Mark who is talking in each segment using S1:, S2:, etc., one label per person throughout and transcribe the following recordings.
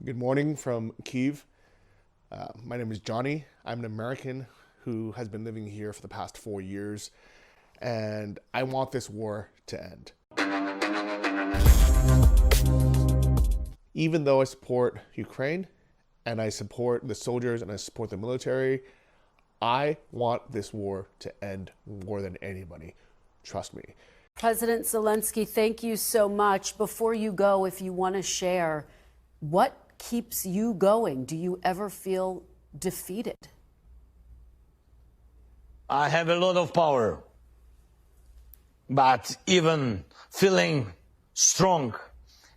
S1: Good morning from Kyiv. My name is Johnny. I'm an American who has been living here for the past 4 years, and I want this war to end. Even though I support Ukraine, and I support the soldiers, and I support the military, I want this war to end more than anybody. Trust me.
S2: President Zelensky, thank you so much. Before you go, if you want to share, what keeps you going? Do you ever feel defeated?
S3: I have a lot of power, but even feeling strong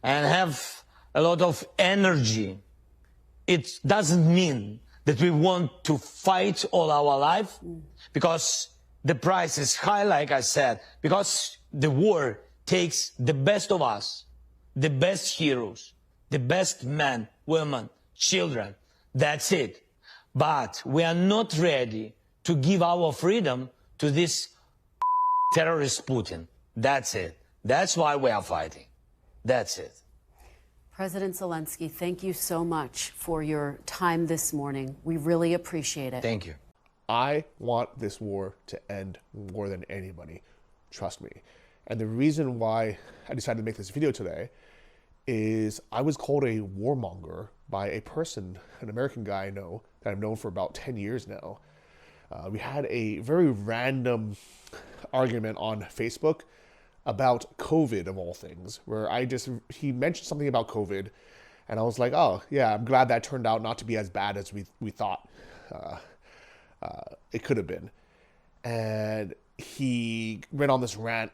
S3: and have a lot of energy, it doesn't mean that we want to fight all our life, because the price is high, like I said, because the war takes the best of us, the best heroes, the best men, women, children. That's it. But we are not ready to give our freedom to this terrorist Putin. That's it. That's why we are fighting. That's it.
S2: President Zelensky, thank you so much for your time this morning. We really appreciate it.
S3: Thank you.
S1: I want this war to end more than anybody. Trust me. And the reason why I decided to make this video today is I was called a warmonger by a person, an American guy I know, that I've known for about 10 years now. We had a very random argument on Facebook about COVID, of all things, where he mentioned something about COVID, and I was like, oh, yeah, I'm glad that turned out not to be as bad as we thought it could have been. And he went on this rant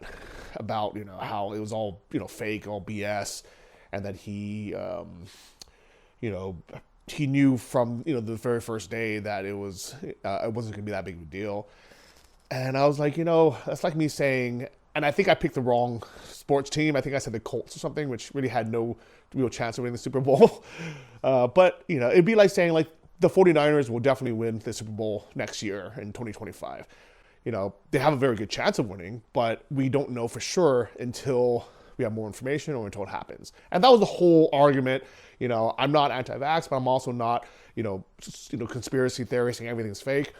S1: about, how it was all, fake, all BS, and that he knew from, the very first day that it wasn't going to be that big of a deal. And I was like, that's like me saying, and I think I picked the wrong sports team. I think I said the Colts or something, which really had no real chance of winning the Super Bowl. But, it'd be like saying, like, the 49ers will definitely win the Super Bowl next year in 2025. They have a very good chance of winning, but we don't know for sure until we have more information or until it happens. And that was the whole argument. I'm not anti-vax, but I'm also not, conspiracy theory saying everything's fake.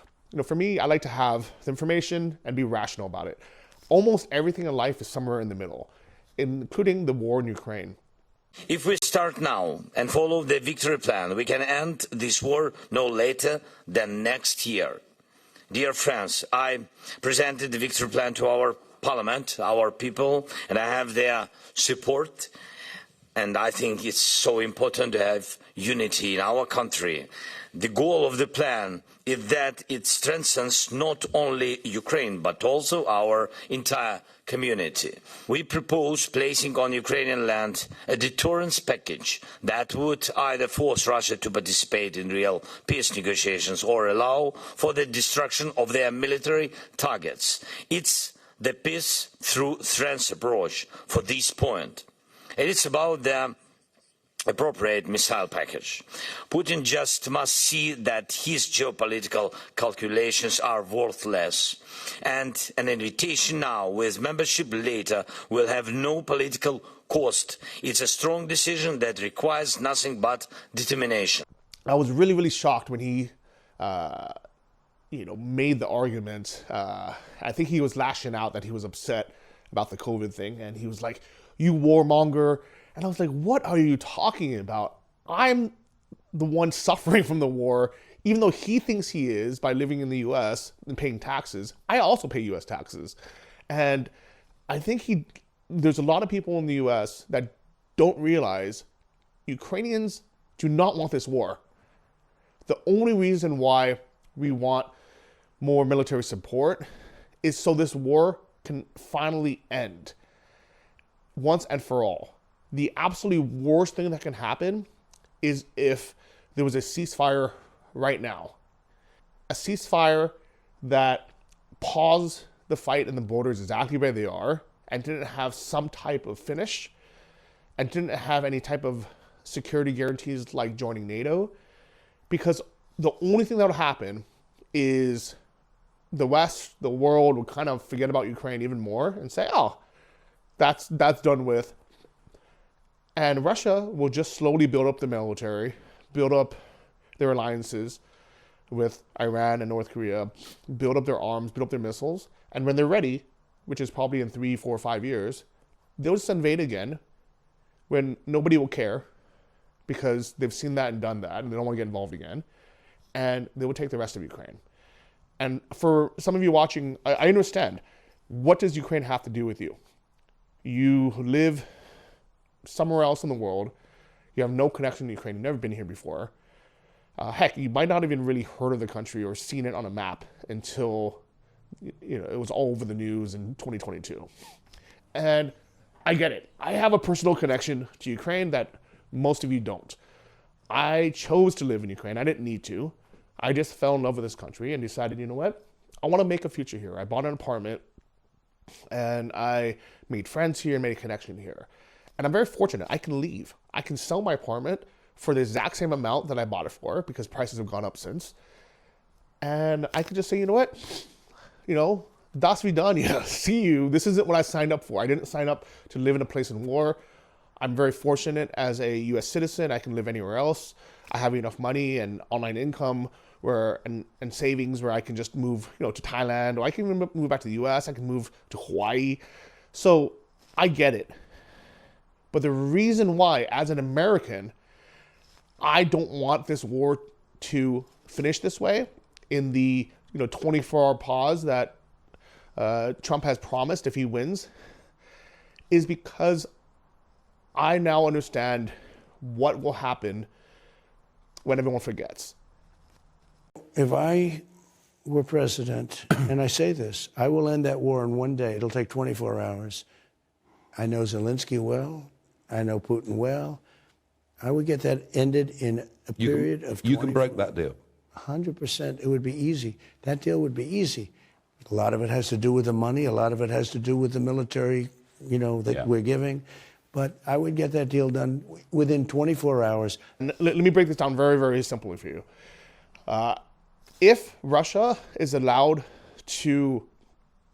S1: For me, I like to have the information and be rational about it. Almost everything in life is somewhere in the middle, including the war in Ukraine.
S3: If we start now and follow the victory plan, we can end this war no later than next year. Dear friends, I presented the victory plan to our parliament, our people, and I have their support. And I think it's so important to have unity in our country. The goal of the plan is that it strengthens not only Ukraine, but also our entire community. We propose placing on Ukrainian land a deterrence package that would either force Russia to participate in real peace negotiations or allow for the destruction of their military targets. It's the peace through strength approach for this point. And it's about the appropriate missile package. Putin just must see that his geopolitical calculations are worthless, and an invitation now with membership later will have no political cost. It's a strong decision that requires nothing but determination.
S1: I was really, really shocked when he made the argument. I think he was lashing out that he was upset about the COVID thing, and he was like, "You warmonger." And I was like, what are you talking about? I'm the one suffering from the war, even though he thinks he is by living in the US and paying taxes. I also pay US taxes. And I think there's a lot of people in the US that don't realize Ukrainians do not want this war. The only reason why we want more military support is so this war can finally end once and for all. The absolutely worst thing that can happen is if there was a ceasefire right now. A ceasefire that paused the fight in the borders exactly where they are and didn't have some type of finish and didn't have any type of security guarantees like joining NATO. Because the only thing that would happen is the West, the world, would kind of forget about Ukraine even more and say, oh, that's done with. And Russia will just slowly build up the military, build up their alliances with Iran and North Korea, build up their arms, build up their missiles. And when they're ready, which is probably in 3, 4, 5 years, they'll just invade again when nobody will care because they've seen that and done that and they don't want to get involved again. And they will take the rest of Ukraine. And for some of you watching, I understand. What does Ukraine have to do with you? You live somewhere else in the world. You have no connection to Ukraine. You've never been here before. Heck, you might not have even really heard of the country or seen it on a map until it was all over the news in 2022. And I get it. I have a personal connection to Ukraine that most of you don't. I chose to live in Ukraine. I didn't need to. I just fell in love with this country and decided, you know what? I want to make a future here. I bought an apartment and I made friends here and made a connection here. And I'm very fortunate. I can leave. I can sell my apartment for the exact same amount that I bought it for because prices have gone up since. And I could just say, you know what? Das vidanya. See you. This isn't what I signed up for. I didn't sign up to live in a place in war. I'm very fortunate as a U.S. citizen. I can live anywhere else. I have enough money and online income and savings where I can just move, to Thailand, or I can even move back to the U.S. I can move to Hawaii. So I get it. But the reason why, as an American, I don't want this war to finish this way in the 24-hour pause that Trump has promised if he wins, is because I now understand what will happen when everyone forgets.
S4: If I were president, and I say this, I will end that war in one day. It'll take 24 hours. I know Zelensky well. I know Putin well. I would get that ended in a period of 24
S5: You can break that deal.
S4: 100%. It would be easy. That deal would be easy. A lot of it has to do with the money. A lot of it has to do with the military, that we're giving. But I would get that deal done within 24 hours.
S1: Let me break this down very, very simply for you. If Russia is allowed to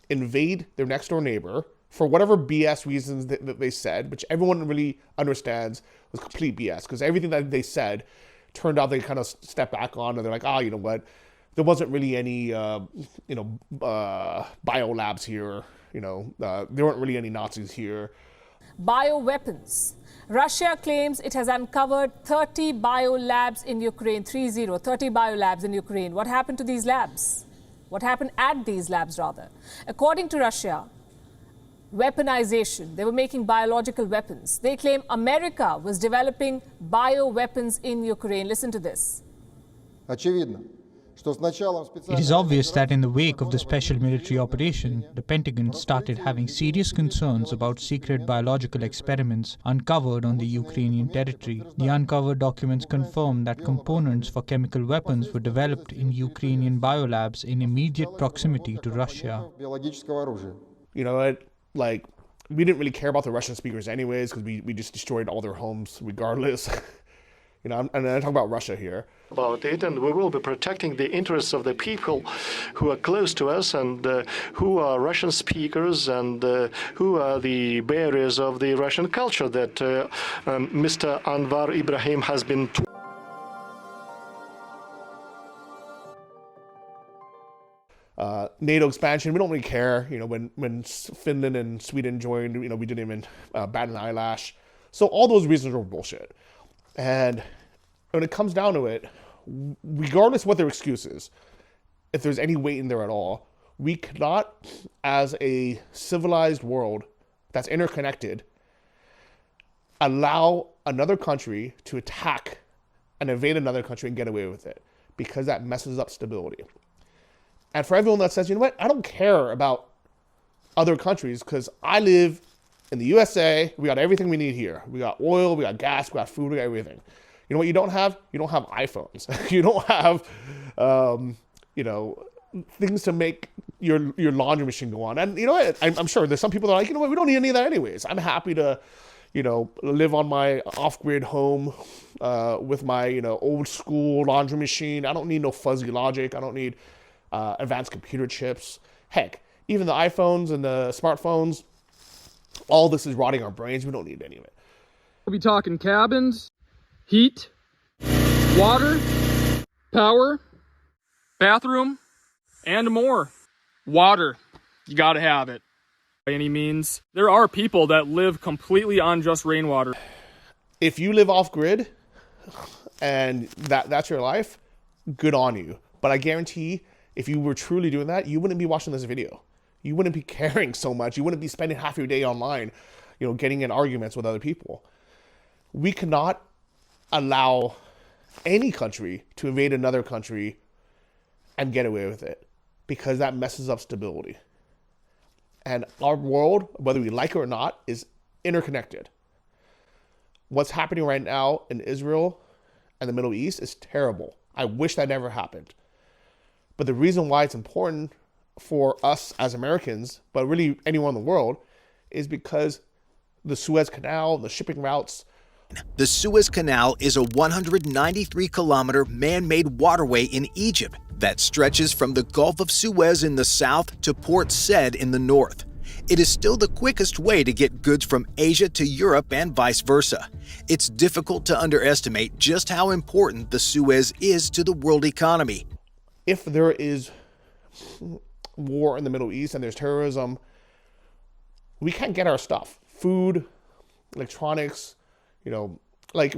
S1: invade their next door neighbor for whatever BS reasons that they said, which everyone really understands was complete BS, because everything that they said turned out they kind of stepped back on and they're like, you know what? There wasn't really any, biolabs here. There weren't really any Nazis here.
S6: Bioweapons. Russia claims it has uncovered 30 biolabs in Ukraine, 30 biolabs in Ukraine. What happened to these labs? What happened at these labs, rather? According to Russia, weaponization. They were making biological weapons. They claim America was developing bioweapons in Ukraine. Listen to this.
S7: It is obvious that in the wake of the special military operation, the Pentagon started having serious concerns about secret biological experiments uncovered on the Ukrainian territory. The uncovered documents confirm that components for chemical weapons were developed in Ukrainian biolabs in immediate proximity to Russia.
S1: You know what? We didn't really care about the Russian speakers anyways, because we just destroyed all their homes regardless. And I talk about Russia here.
S8: About it, and we will be protecting the interests of the people who are close to us and who are Russian speakers and who are the bearers of the Russian culture that Mr. Anwar Ibrahim has been.
S1: NATO expansion, we don't really care. When Finland and Sweden joined, we didn't even bat an eyelash. So all those reasons are bullshit. And when it comes down to it, regardless of what their excuse is, if there's any weight in there at all, we cannot, as a civilized world that's interconnected, allow another country to attack and invade another country and get away with it, because that messes up stability. And for everyone that says, you know what, I don't care about other countries because I live in the USA, we got everything we need here. We got oil, we got gas, we got food, we got everything. You know what you don't have? You don't have iPhones. You don't have, things to make your laundry machine go on. And you know what? I'm sure there's some people that are like, you know what, we don't need any of that anyways. I'm happy to, live on my off-grid home with my, old school laundry machine. I don't need no fuzzy logic. I don't need advanced computer chips. Heck, even the iPhones and the smartphones, all this is rotting our brains. We don't need any of it.
S5: We'll be talking cabins, heat, water, power, bathroom, and more. Water, you gotta have it. By any means, there are people that live completely on just rainwater.
S1: If you live off grid and that's your life, good on you. But I guarantee if you were truly doing that, you wouldn't be watching this video. You wouldn't be caring so much. You wouldn't be spending half your day online, getting in arguments with other people. We cannot allow any country to invade another country and get away with it, because that messes up stability. And our world, whether we like it or not, is interconnected. What's happening right now in Israel and the Middle East is terrible. I wish that never happened. But the reason why it's important for us as Americans, but really anyone in the world, is because the Suez Canal, the shipping routes.
S9: The Suez Canal is a 193-kilometer man-made waterway in Egypt that stretches from the Gulf of Suez in the south to Port Said in the north. It is still the quickest way to get goods from Asia to Europe and vice versa. It's difficult to underestimate just how important the Suez is to the world economy.
S1: If there is war in the Middle East and there's terrorism, we can't get our stuff. Food, electronics, like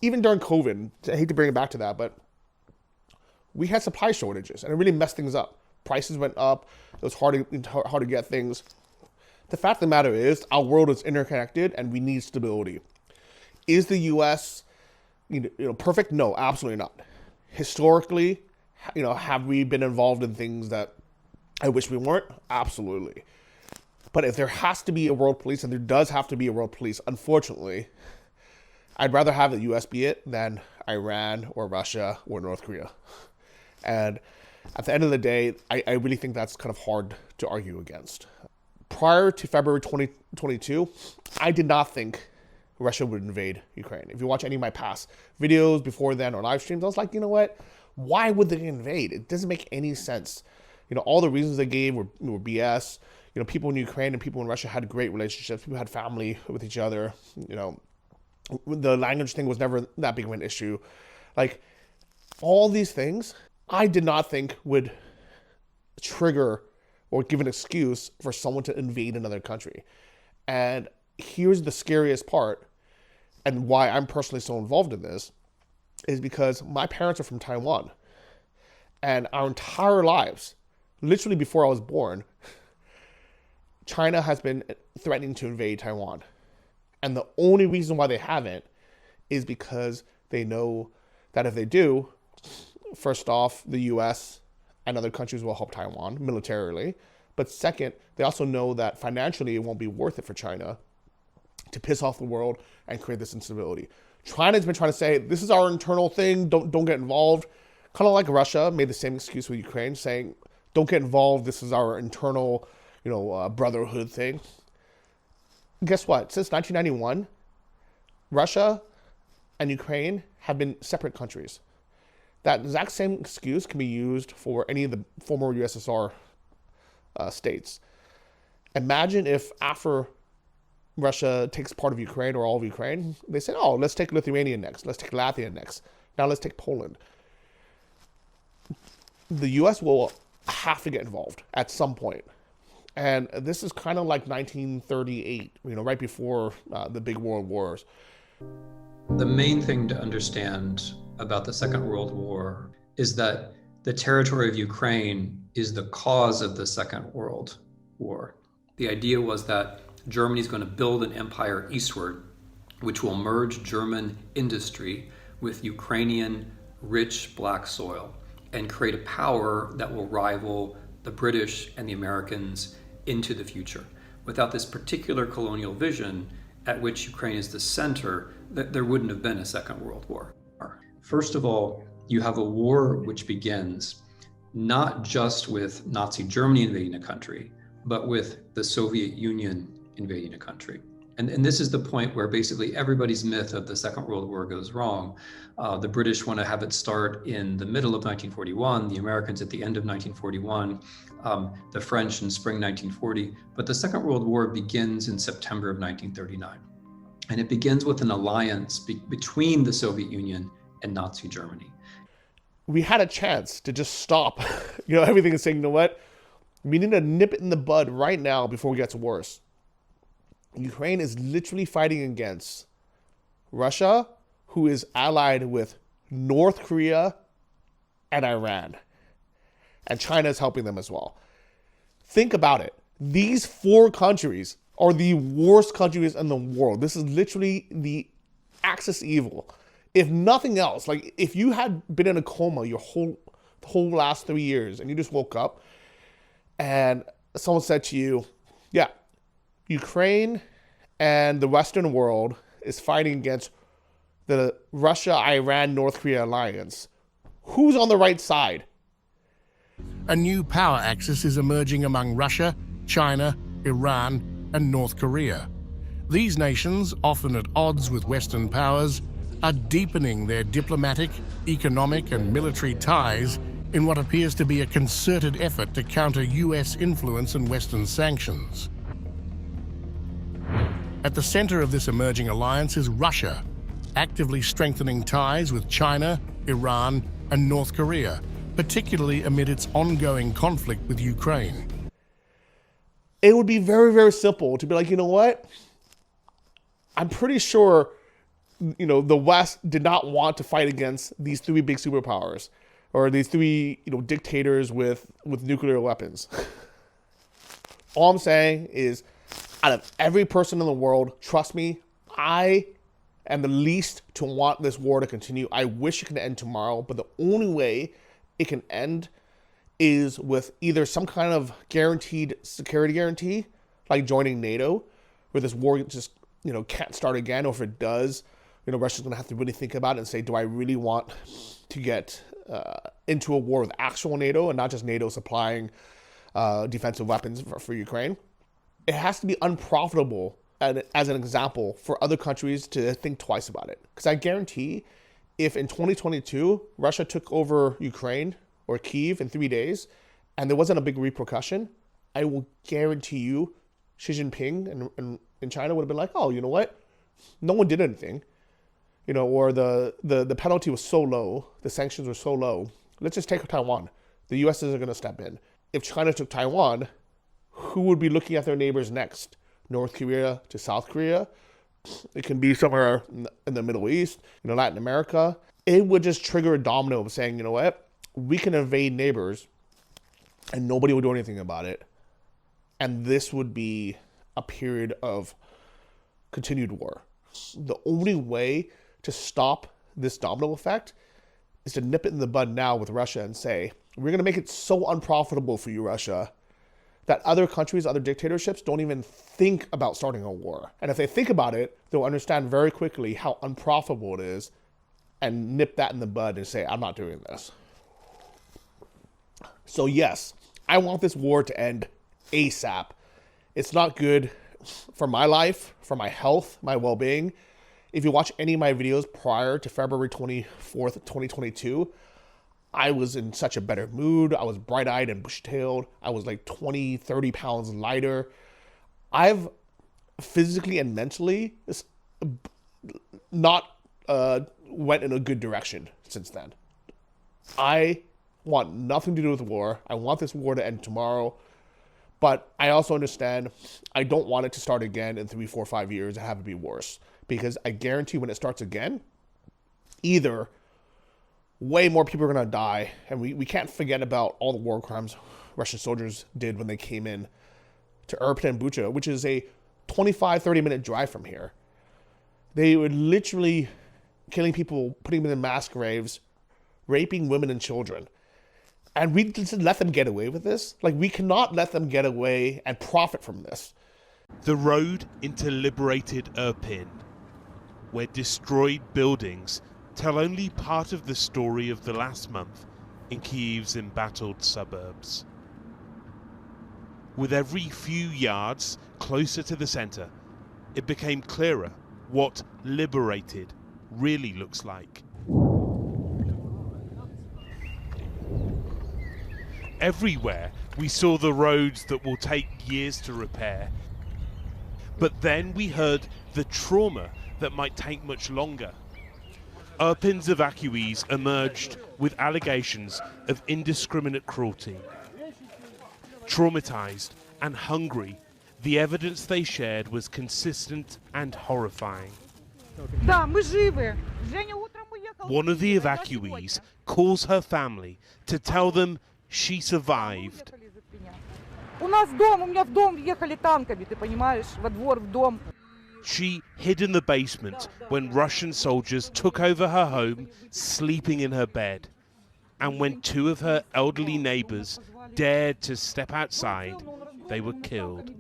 S1: even during COVID, I hate to bring it back to that, but we had supply shortages and it really messed things up. Prices went up. It was hard to get things. The fact of the matter is our world is interconnected and we need stability. Is the U.S. perfect? No, absolutely not. Historically, have we been involved in things that I wish we weren't? Absolutely. But if there has to be a world police, and there does have to be a world police, unfortunately, I'd rather have the U.S. be it than Iran or Russia or North Korea. And at the end of the day, I really think that's kind of hard to argue against. Prior to February 2022, I did not think Russia would invade Ukraine. If you watch any of my past videos before then or live streams, I was like, you know what? Why would they invade? It doesn't make any sense. All the reasons they gave were BS. People in Ukraine and people in Russia had great relationships. People had family with each other. The language thing was never that big of an issue. Like, all these things, I did not think would trigger or give an excuse for someone to invade another country. And here's the scariest part, and why I'm personally so involved in this, is because my parents are from Taiwan. And our entire lives, literally before I was born, China has been threatening to invade Taiwan. And the only reason why they haven't is because they know that if they do, first off, the US and other countries will help Taiwan militarily. But second, they also know that financially it won't be worth it for China to piss off the world and create this instability. China's been trying to say, this is our internal thing, don't get involved. Kind of like Russia made the same excuse with Ukraine, saying, don't get involved, this is our internal, brotherhood thing. Guess what? Since 1991, Russia and Ukraine have been separate countries. That exact same excuse can be used for any of the former USSR states. Imagine if after Russia takes part of Ukraine or all of Ukraine, they said, oh, let's take Lithuania next. Let's take Latvia next. Now let's take Poland. The US will have to get involved at some point. And this is kind of like 1938, right before the big world wars.
S10: The main thing to understand about the Second World War is that the territory of Ukraine is the cause of the Second World War. The idea was that Germany is going to build an empire eastward, which will merge German industry with Ukrainian rich black soil and create a power that will rival the British and the Americans into the future. Without this particular colonial vision, at which Ukraine is the center, there wouldn't have been a Second World War. First of all, you have a war which begins not just with Nazi Germany invading a country, but with the Soviet Union invading a country. And this is the point where basically everybody's myth of the Second World War goes wrong. The British want to have it start in the middle of 1941, the Americans at the end of 1941, the French in spring 1940, but the Second World War begins in September of 1939. And it begins with an alliance between the Soviet Union and Nazi Germany.
S1: We had a chance to just stop, everything and saying, you know what? We need to nip it in the bud right now before it gets worse. Ukraine is literally fighting against Russia, who is allied with North Korea and Iran. And China is helping them as well. Think about it. These 4 countries are the worst countries in the world. This is literally the axis evil. If nothing else, like if you had been in a coma the whole last 3 years and you just woke up and someone said to you, yeah, Ukraine and the Western world is fighting against the Russia, Iran, North Korea alliance. Who's on the right side?
S11: A new power axis is emerging among Russia, China, Iran, and North Korea. These nations, often at odds with Western powers, are deepening their diplomatic, economic, and military ties in what appears to be a concerted effort to counter US influence and Western sanctions. At the center of this emerging alliance is Russia, actively strengthening ties with China, Iran, and North Korea, particularly amid its ongoing conflict with Ukraine.
S1: It would be very, very simple to be like, you know what? I'm pretty sure, the West did not want to fight against these 3 big superpowers or these 3, dictators with nuclear weapons. All I'm saying is, out of every person in the world, trust me, I am the least to want this war to continue. I wish it could end tomorrow, but the only way it can end is with either some kind of guaranteed security guarantee, like joining NATO, where this war just, can't start again, or if it does, Russia's going to have to really think about it and say, do I really want to get into a war with actual NATO and not just NATO supplying defensive weapons for Ukraine? It has to be unprofitable, as an example, for other countries to think twice about it. Because I guarantee if in 2022, Russia took over Ukraine or Kyiv in 3 days, and there wasn't a big repercussion, I will guarantee you Xi Jinping and China would have been like, oh, you know what? No one did anything. Or the penalty was so low, the sanctions were so low, let's just take Taiwan. The US isn't going to step in. If China took Taiwan, who would be looking at their neighbors next? North Korea to South Korea? It can be somewhere in the Middle East, Latin America. It would just trigger a domino of saying, you know what? We can invade neighbors and nobody would do anything about it. And this would be a period of continued war. The only way to stop this domino effect is to nip it in the bud now with Russia and say, we're going to make it so unprofitable for you, Russia, that other countries, other dictatorships don't even think about starting a war. And if they think about it, they'll understand very quickly how unprofitable it is and nip that in the bud and say, I'm not doing this. So yes, I want this war to end ASAP. It's not good for my life, for my health, my well-being. If you watch any of my videos prior to February 24th, 2022, I was in such a better mood. I was bright-eyed and bush-tailed. I was like 20, 30 pounds lighter. I've physically and mentally not went in a good direction since then. I want nothing to do with war. I want this war to end tomorrow. But I also understand I don't want it to start again in 3, 4, 5 years and have it be worse. Because I guarantee when it starts again, either way more people are going to die, and we can't forget about all the war crimes Russian soldiers did when they came in to Irpin and Bucha, which is a 25, 30-minute drive from here. They were literally killing people, putting them in mass graves, raping women and children. And we just let them get away with this? Like, we cannot let them get away and profit from this.
S12: The road into liberated Irpin, where destroyed buildings tell only part of the story of the last month in Kyiv's embattled suburbs. With every few yards closer to the centre, it became clearer what liberated really looks like. Everywhere we saw the roads that will take years to repair, But then we heard the trauma that might take much longer. Irpin's evacuees emerged with allegations of indiscriminate cruelty. Traumatized and hungry, the evidence they shared was consistent and horrifying. One of the evacuees calls her family to tell them she survived. She hid in the basement when Russian soldiers took over her home, sleeping in her bed. And when two of her elderly neighbors dared to step outside, they were killed.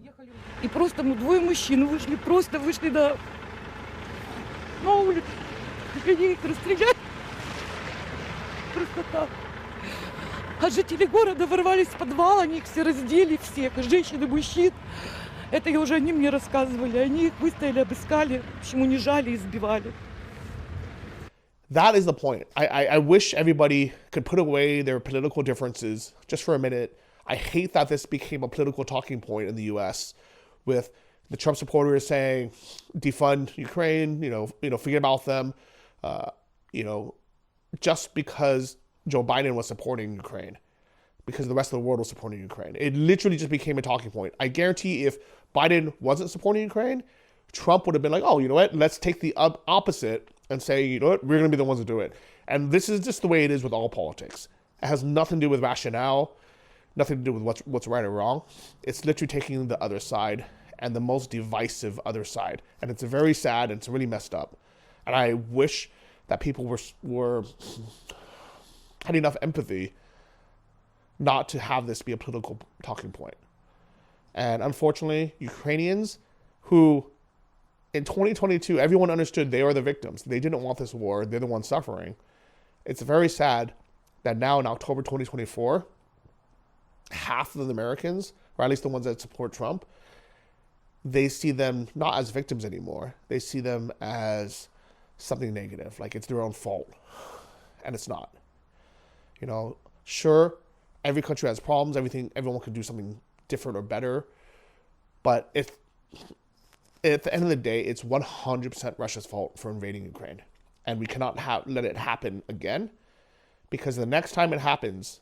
S13: А жители города ворвались в подвал, они их все раздели, всех, женщин и мужчин. Это уже они мне рассказывали. Они их выстояли, обыскали, в общем, унижали, избивали.
S1: That is the point. I wish everybody could put away their political differences just for a minute. I hate that this became a political talking point in the U.S. with the Trump supporters saying, defund Ukraine, forget about them, just because Joe Biden was supporting Ukraine, because the rest of the world was supporting Ukraine. It literally just became a talking point. I guarantee if Biden wasn't supporting Ukraine, Trump would have been like, oh, you know what, let's take the opposite and say, you know what, we're going to be the ones to do it. And this is just the way it is with all politics. It has nothing to do with rationale, nothing to do with what's right or wrong. It's literally taking the other side, and the most divisive other side. And it's very sad, and it's really messed up. And I wish that people had enough empathy not to have this be a political talking point. And unfortunately, Ukrainians who in 2022, everyone understood they are the victims. They didn't want this war. They're the ones suffering. It's very sad that now in October 2024, half of the Americans, or at least the ones that support Trump, they see them not as victims anymore. They see them as something negative, like it's their own fault. And it's not. Sure, every country has problems. Everyone can do something different or better. But at the end of the day, it's 100% Russia's fault for invading Ukraine. And we cannot let it happen again, because the next time it happens,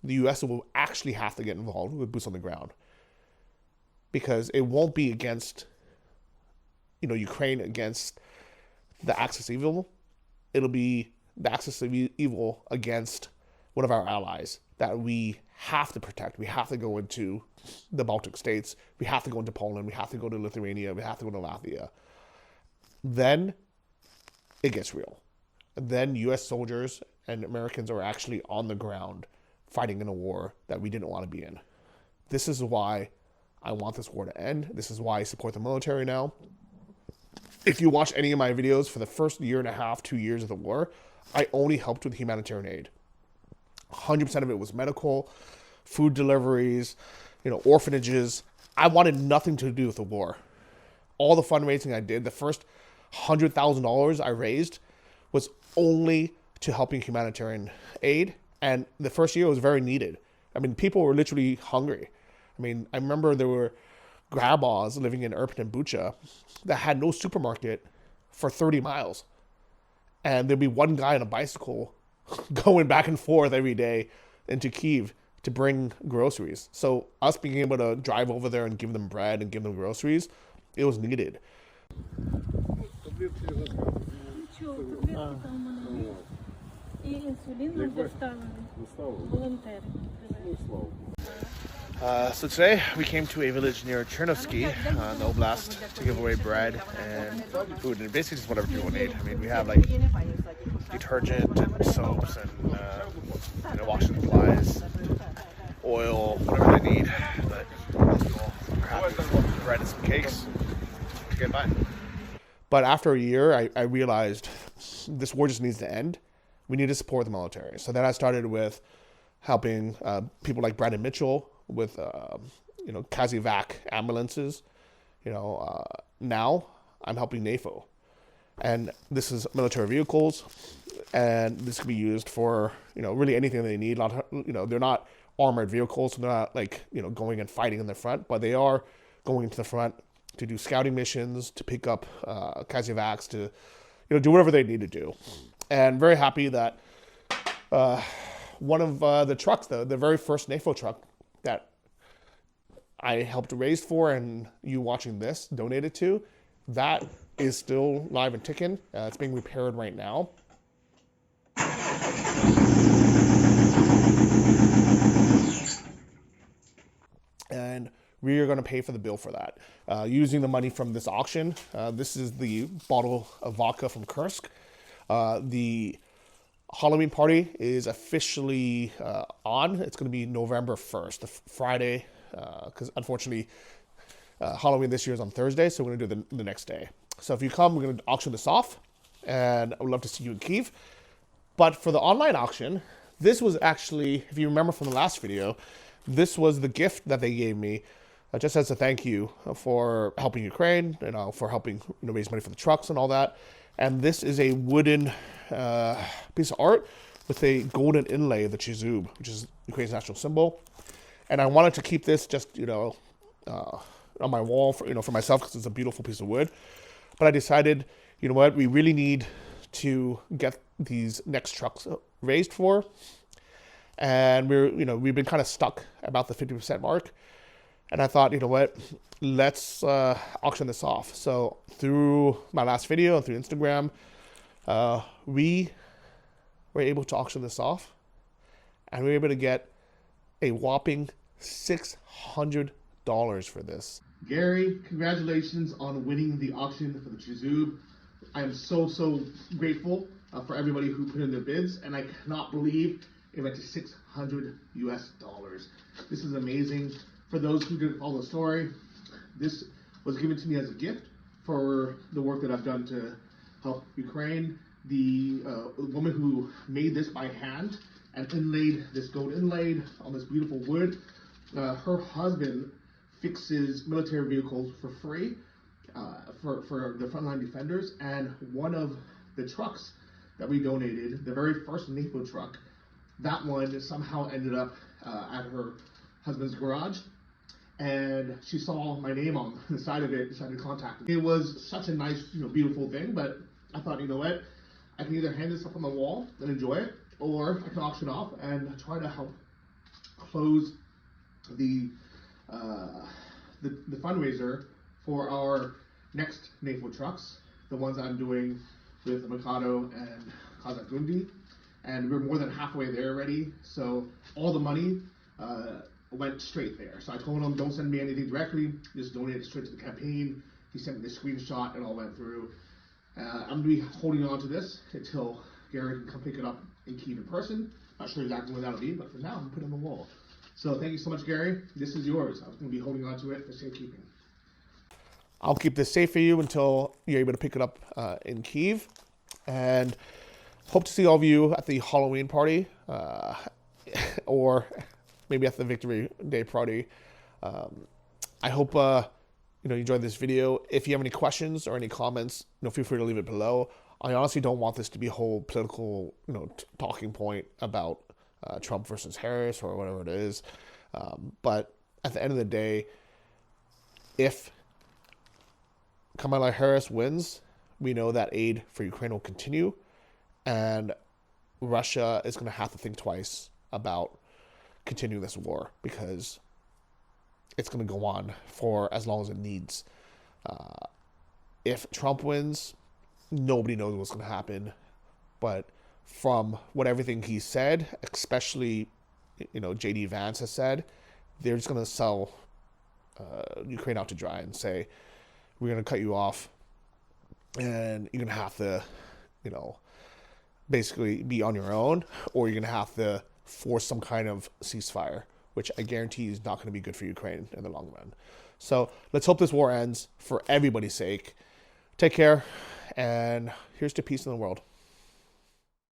S1: the U.S. will actually have to get involved with boots on the ground. Because it won't be against, Ukraine against the axis of evil. It'll be the axis of evil against one of our allies that we have to protect. We have to go into the Baltic states. We have to go into Poland. We have to go to Lithuania. We have to go to Latvia. Then it gets real. Then U.S. soldiers and Americans are actually on the ground fighting in a war that we didn't want to be in. This is why I want this war to end. This is why I support the military now. If you watch any of my videos for the first year and a half, 2 years of the war, I only helped with humanitarian aid. 100% of it was medical, food deliveries, orphanages. I wanted nothing to do with the war. All the fundraising I did, the first $100,000 I raised was only to helping humanitarian aid. And the first year was very needed. People were literally hungry. I remember there were grandmas living in Irpin and Bucha that had no supermarket for 30 miles. And there'd be one guy on a bicycle going back and forth every day into Kyiv to bring groceries. So us being able to drive over there and give them bread and give them groceries, it was needed. So today we came to a village near Chernovsky in the Oblast to give away bread and food, and basically just whatever people need. We have like detergent and soaps and washing supplies, oil, whatever they need. But most people are happy with bread and some cakes to get by. But after a year, I realized this war just needs to end. We need to support the military. So then I started with helping people like Brandon Mitchell with Kazivac ambulances. Now I'm helping NAFO. And this is military vehicles, and this can be used for, really anything they need. They're not armored vehicles, so they're not like, going and fighting in the front, but they are going to the front to do scouting missions, to pick up Kazyvacs, to do whatever they need to do. And very happy that one of the trucks, the very first NAFO truck that I helped raise for, and you watching this donated to, that is still live and ticking. It's being repaired right now. And we are going to pay for the bill for that using the money from this auction. This is the bottle of vodka from Kursk. The Halloween party is officially on. It's going to be November 1st, the Friday, because unfortunately Halloween this year is on Thursday, so we're going to do the next day. So if you come, we're going to auction this off, and I would love to see you in Kyiv. But for the online auction, this was actually, if you remember from the last video, this was the gift that they gave me, just as a thank you for helping Ukraine, for helping raise money for the trucks and all that. And this is a wooden piece of art with a golden inlay of the Chizub, which is Ukraine's national symbol. And I wanted to keep this just on my wall for myself, because it's a beautiful piece of wood. But I decided, you know what, we really need to get these next trucks raised for. And we've been kind of stuck about the 50% mark. And I thought, you know what, let's auction this off. So through my last video and through Instagram, we were able to auction this off. And we were able to get a whopping $600 for this. Gary, congratulations on winning the auction for the Chizub. I am so grateful for everybody who put in their bids, and I cannot believe it went to $600 US. This is amazing. For those who didn't follow the story, this was given to me as a gift for the work that I've done to help Ukraine. The woman who made this by hand and inlaid this gold inlaid on this beautiful wood, her husband fixes military vehicles for free for the frontline defenders, and one of the trucks that we donated, the very first NAFO truck, that one somehow ended up at her husband's garage, and she saw my name on the side of it, decided to contact me. It was such a nice, beautiful thing, but I thought, you know what, I can either hang this up on the wall and enjoy it, or I can auction off and try to help close the fundraiser for our next NAFO trucks, the ones I'm doing with Mikado and Kazakh Gundi. And we're more than halfway there already, so all the money went straight there. So I told him, don't send me anything directly, just donate it straight to the campaign. He sent me the screenshot, and all went through. I'm going to be holding on to this until Gary can come pick it up in Kyiv in person. Not sure exactly when that'll be, but for now, I'm going to put it on the wall. So thank you so much, Gary. This is yours. I'm going to be holding on to it for safekeeping. I'll keep this safe for you until you're able to pick it up in Kyiv. And hope to see all of you at the Halloween party, or maybe at the Victory Day party. I hope you enjoyed this video. If you have any questions or any comments, feel free to leave it below. I honestly don't want this to be a whole political, talking point about Trump versus Harris or whatever it is. But at the end of the day, if Kamala Harris wins, we know that aid for Ukraine will continue, and Russia is going to have to think twice about continuing this war, because it's going to go on for as long as it needs. If Trump wins, nobody knows what's going to happen, but from everything he said, especially JD Vance has said, they're just going to sell Ukraine out to dry and say, we're going to cut you off, and you're going to have to basically be on your own, or you're going to have to force some kind of ceasefire, which I guarantee is not going to be good for Ukraine in the long run. So let's hope this war ends for everybody's sake. Take care, and here's to peace in the world.